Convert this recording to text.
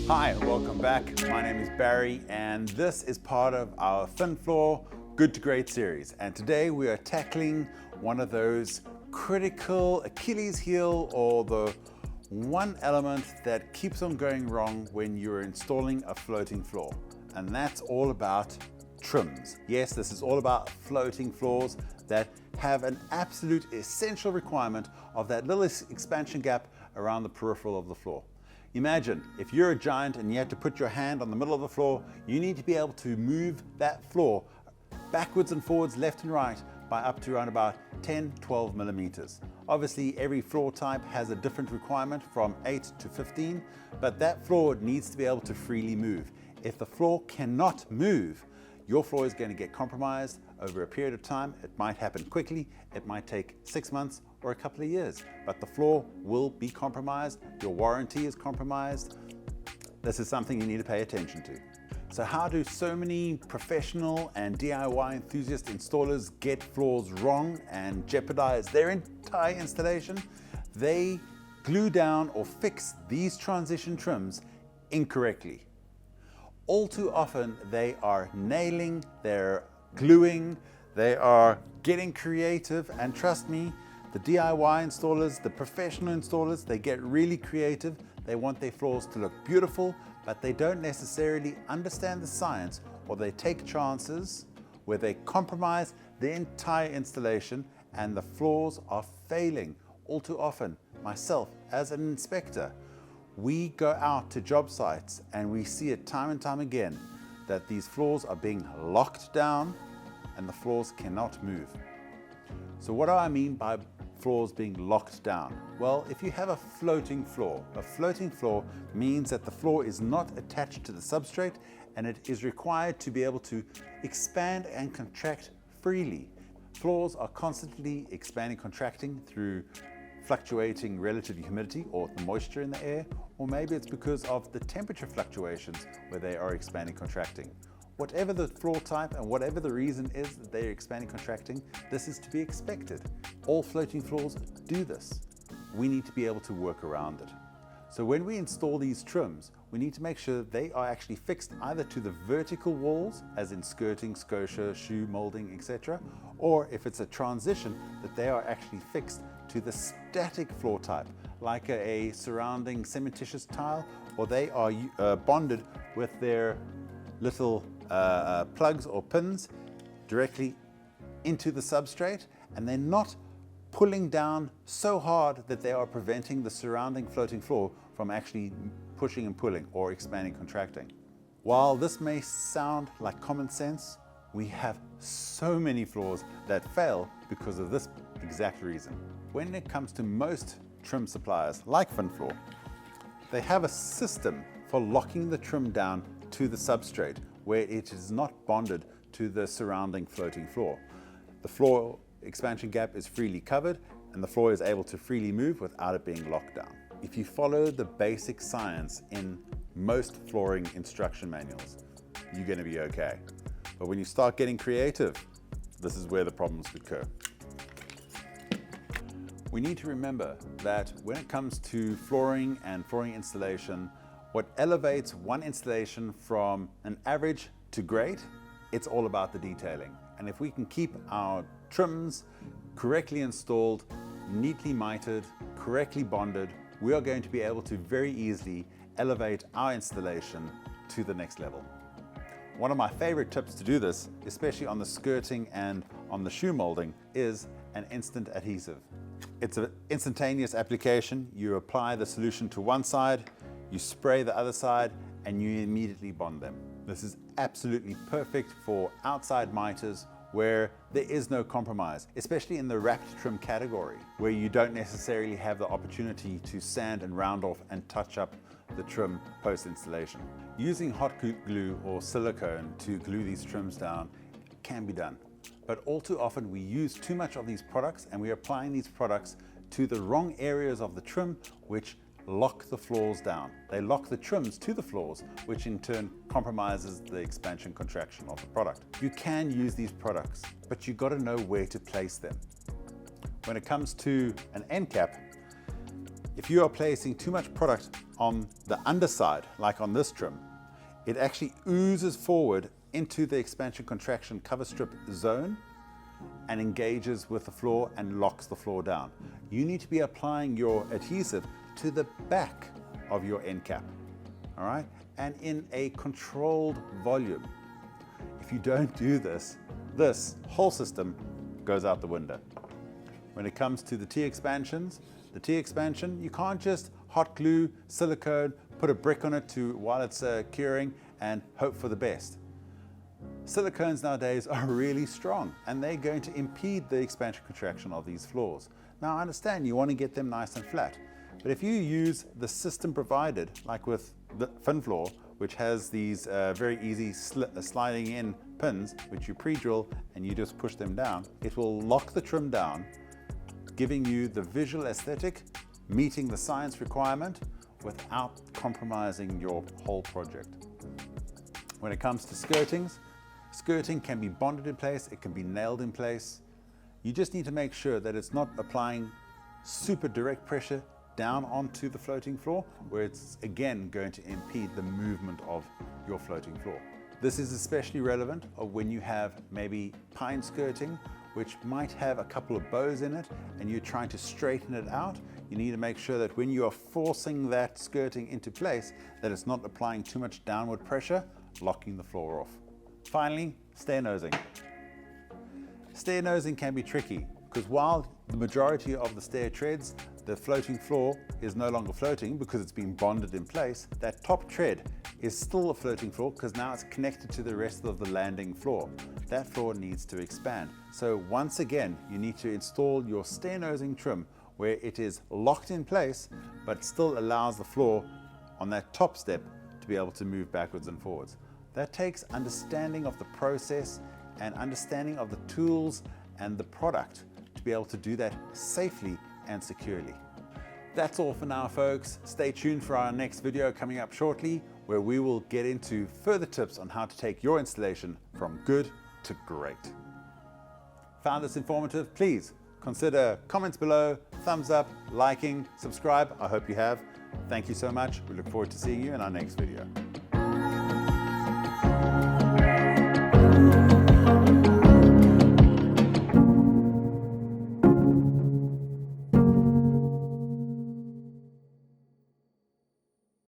Hi, welcome back. My name is Barry and this is part of our Finfloor Good to Great series. And today we are tackling one of those critical Achilles heel, or the one element that keeps on going wrong when you're installing a floating floor. And that's all about trims. Yes, this is all about floating floors that have an absolute essential requirement of that little expansion gap around the peripheral of the floor. Imagine if you're a giant and you had to put your hand on the middle of the floor, you need to be able to move that floor backwards and forwards, left and right, by up to around about 10-12 millimeters. Obviously, every floor type has a different requirement from 8 to 15, but that floor needs to be able to freely move. If the floor cannot move, your floor is going to get compromised over a period of time. It might happen quickly, it might take 6 months or a couple of years, but the floor will be compromised, your warranty is compromised. This is something you need to pay attention to. So how do so many professional and DIY enthusiast installers get floors wrong and jeopardize their entire installation? They glue down or fix these transition trims incorrectly. All too often they are nailing, they're gluing, they are getting creative, and trust me, the DIY installers, the professional installers, they get really creative. They want their floors to look beautiful, but they don't necessarily understand the science, or they take chances where they compromise the entire installation and the floors are failing. All too often, myself as an inspector, we go out to job sites and we see it time and time again that these floors are being locked down and the floors cannot move. So what do I mean by floors being locked down? Well, if you have a floating floor means that the floor is not attached to the substrate and it is required to be able to expand and contract freely. Floors are constantly expanding, contracting through fluctuating relative humidity or the moisture in the air, or maybe it's because of the temperature fluctuations where they are expanding, contracting. Whatever the floor type and whatever the reason is that they're expanding, contracting, this is to be expected. All floating floors do this. We need to be able to work around it. So when we install these trims, we need to make sure they are actually fixed either to the vertical walls, as in skirting, scotia, shoe molding, etc., or if it's a transition, that they are actually fixed to the static floor type, like a surrounding cementitious tile, or they are bonded with their little plugs or pins directly into the substrate, and they're not pulling down so hard that they are preventing the surrounding floating floor from actually pushing and pulling or expanding, contracting. While this may sound like common sense, we have so many floors that fail because of this exact reason. When it comes to most trim suppliers like Finfloor, they have a system for locking the trim down to the substrate where it is not bonded to the surrounding floating floor. The floor expansion gap is freely covered and the floor is able to freely move without it being locked down. If you follow the basic science in most flooring instruction manuals, you're going to be okay. But when you start getting creative, this is where the problems occur. We need to remember that when it comes to flooring and flooring installation, what elevates one installation from an average to great, it's all about the detailing. And if we can keep our trims correctly installed, neatly mitered, correctly bonded, we are going to be able to very easily elevate our installation to the next level. One of my favorite tips to do this, especially on the skirting and on the shoe molding, is an instant adhesive. It's an instantaneous application. You apply the solution to one side, you spray the other side, and you immediately bond them. This is absolutely perfect for outside miters where there is no compromise, especially in the wrapped trim category, where you don't necessarily have the opportunity to sand and round off and touch up the trim post-installation. Using hot glue or silicone to glue these trims down can be done, but all too often we use too much of these products and we're applying these products to the wrong areas of the trim, which lock the floors down. They lock the trims to the floors, which in turn compromises the expansion contraction of the product. You can use these products, but you've got to know where to place them. When it comes to an end cap, If you are placing too much product on the underside, like on this trim, it actually oozes forward into the expansion contraction cover strip zone and engages with the floor and locks the floor down. You need to be applying your adhesive to the back of your end cap, all right? And in a controlled volume. If you don't do this, this whole system goes out the window. When it comes to the T-expansions, the T-expansion, you can't just hot glue silicone, put a brick on it while it's curing and hope for the best. Silicones nowadays are really strong and they're going to impede the expansion contraction of these floors. Now I understand you want to get them nice and flat, but if you use the system provided, like with the Finfloor, which has these very easy sliding in pins, which you pre-drill and you just push them down, it will lock the trim down, giving you the visual aesthetic, meeting the science requirement without compromising your whole project. When it comes to skirtings, skirting can be bonded in place, it can be nailed in place. You just need to make sure that it's not applying super direct pressure down onto the floating floor, where it's again going to impede the movement of your floating floor. This is especially relevant when you have maybe pine skirting, which might have a couple of bows in it and you're trying to straighten it out. You need to make sure that when you are forcing that skirting into place, that it's not applying too much downward pressure, locking the floor off. Finally, stair nosing. Stair nosing can be tricky because while the majority of the stair treads, the floating floor is no longer floating because it's been bonded in place, that top tread is still a floating floor because now it's connected to the rest of the landing floor. That floor needs to expand. So once again, you need to install your stair nosing trim where it is locked in place, but still allows the floor on that top step to be able to move backwards and forwards. That takes understanding of the process and understanding of the tools and the product to be able to do that safely and securely. That's all for now, folks. Stay tuned for our next video coming up shortly, where we will get into further tips on how to take your installation from good to great. Found this informative? Please consider comments below, thumbs up, liking, subscribe. I hope you have. Thank you so much. We look forward to seeing you in our next video.